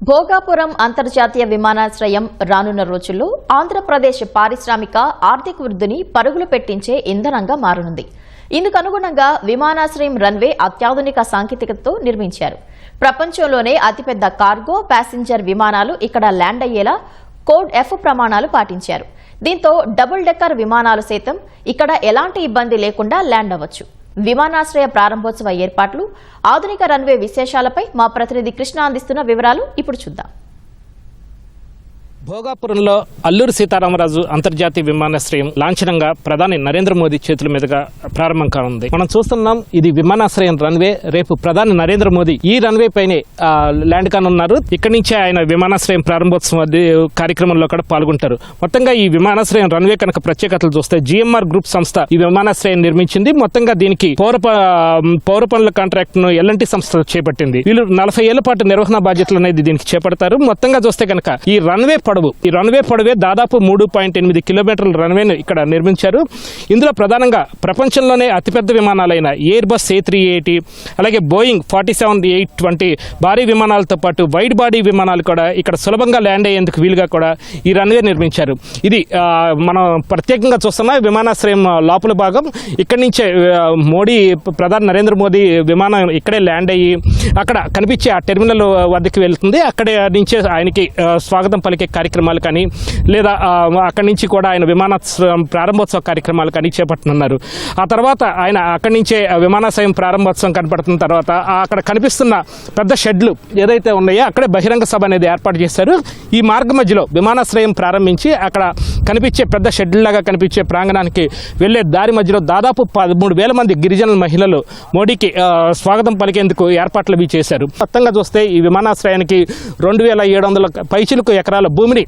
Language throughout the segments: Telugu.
భోగాపురం అంతర్జాతీయ విమానాశ్రయం రానున్న రోజుల్లో ఆంధ్రప్రదేశ్ పారిశ్రామిక ఆర్థిక వృద్ధిని పరుగులు పెట్టించే ఇంధనంగా మారనుంది. ఇందుకు అనుగుణంగా విమానాశ్రయం రన్వే అత్యాధునిక సాంకేతికతతో నిర్మించారు. ప్రపంచంలోనే అతిపెద్ద కార్గో ప్యాసింజర్ విమానాలు ఇక్కడ ల్యాండ్ అయ్యేలా కోడ్ F ప్రమాణాలు పాటించారు. దీంతో డబుల్ డెక్కర్ విమానాలు సైతం ఇక్కడ ఎలాంటి ఇబ్బంది లేకుండా ల్యాండ్ అవ్వచ్చు. విమానాశ్రయ ప్రారంభోత్సవ ఏర్పాట్లు, ఆధునిక రన్వే విశేషాలపై మా ప్రతినిధి కృష్ణ అందిస్తున్న వివరాలు ఇప్పుడు చూద్దాం. భోగాపురంలో అల్లూరి సీతారామరాజు అంతర్జాతీయ విమానాశ్రయం లాంఛనంగా ప్రధాని నరేంద్ర మోదీ చేతుల మీదుగా ప్రారంభం కానుంది. మనం చూస్తున్నాం, ఇది విమానాశ్రయం రన్వే. రేపు ప్రధాని నరేంద్ర మోదీ ఈ రన్వే పైనే ల్యాండ్ కానున్నారు. ఇక్కడి నుంచే ఆయన విమానాశ్రయం ప్రారంభోత్సవం కార్యక్రమంలో కూడా పాల్గొంటారు. మొత్తంగా ఈ విమానాశ్రయం రన్వే కనుక ప్రత్యేకతలు చూస్తే GMR గ్రూప్ సంస్థ ఈ విమానాశ్రయం నిర్మించింది. మొత్తంగా దీనికి పౌర పనుల కాంట్రాక్ట్ ను L&T సంస్థ చేపట్టింది. వీళ్ళు 40 ఏళ్ల పాటు నిర్వహణ బాధ్యతలు అనేది దీనికి చేపడతారు. మొత్తంగా చూస్తే కనుక ఈ రన్వే పొడవే దాదాపు 3.8 కిలోమీటర్ల రన్వేను ఇక్కడ నిర్మించారు. ఇందులో ప్రధానంగా ప్రపంచంలోనే అతిపెద్ద విమానాలైన ఎయిర్బస్ A380 అలాగే బోయింగ్ 47-8 భారీ విమానాలతో పాటు వైడ్ బాడీ విమానాలు కూడా ఇక్కడ సులభంగా ల్యాండ్ అయ్యేందుకు వీలుగా కూడా ఈ రన్వే నిర్మించారు. ఇది మనం ప్రత్యేకంగా చూస్తున్న విమానాశ్రయం లోపల భాగం. ఇక్కడి నుంచే ప్రధాని నరేంద్ర మోదీ విమానం ఇక్కడే ల్యాండ్ అయ్యి అక్కడ కనిపించే ఆ టెర్మినల్ వద్దకు వెళ్తుంది. అక్కడి నుంచే ఆయనకి స్వాగతం పలికే కార్యక్రమాలు కానీ లేదా అక్కడి నుంచి కూడా ఆయన విమానాశ్రయం ప్రారంభోత్సవ కార్యక్రమాలు కానీ చేపట్టనున్నారు. ఆ తర్వాత ఆయన అక్కడి నుంచే విమానాశ్రయం ప్రారంభోత్సవం కనపడుతున్న తర్వాత అక్కడ కనిపిస్తున్న పెద్ద షెడ్లు ఏదైతే ఉన్నాయో అక్కడే బహిరంగ సభ అనేది ఏర్పాటు చేశారు. ఈ మార్గ మధ్యలో విమానాశ్రయం ప్రారంభించి అక్కడ కనిపించే పెద్ద షెడ్లాగా కనిపించే ప్రాంగణానికి వెళ్లే దారి మధ్యలో దాదాపు 13,000 మంది గిరిజన మహిళలు మోడీకి స్వాగతం పలికేందుకు ఏర్పాట్లు చేశారు. మొత్తంగా చూస్తే ఈ విమానాశ్రయానికి 2,700 పైచిలకు ఎకరాల భూమిని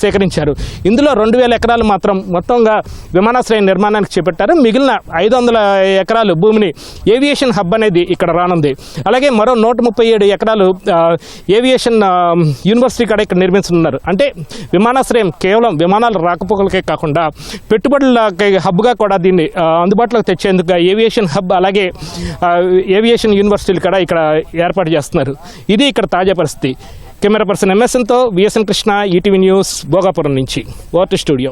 సేకరించారు. ఇందులో 2,000 ఎకరాలు మాత్రం మొత్తంగా విమానాశ్రయం నిర్మాణానికి చేపట్టారు. మిగిలిన 500 ఎకరాలు భూమిని ఏవియేషన్ హబ్ అనేది ఇక్కడ రానుంది. అలాగే మరో 137 ఎకరాలు ఏవియేషన్ యూనివర్సిటీ కూడా ఇక్కడ నిర్మించనున్నారు. అంటే విమానాశ్రయం కేవలం విమానాల రాకపోకలకే కాకుండా పెట్టుబడుల హబ్గా కూడా దీన్ని అందుబాటులోకి తెచ్చేందుకు ఏవియేషన్ హబ్ అలాగే ఏవియేషన్ యూనివర్సిటీలు కూడా ఇక్కడ ఏర్పాటు చేస్తున్నారు. ఇది ఇక్కడ తాజా పరిస్థితి. కెమెరా పర్సన్ MSNతో VSN Krishna, ETV news, Bhogapuram నుంచి. Over to studio.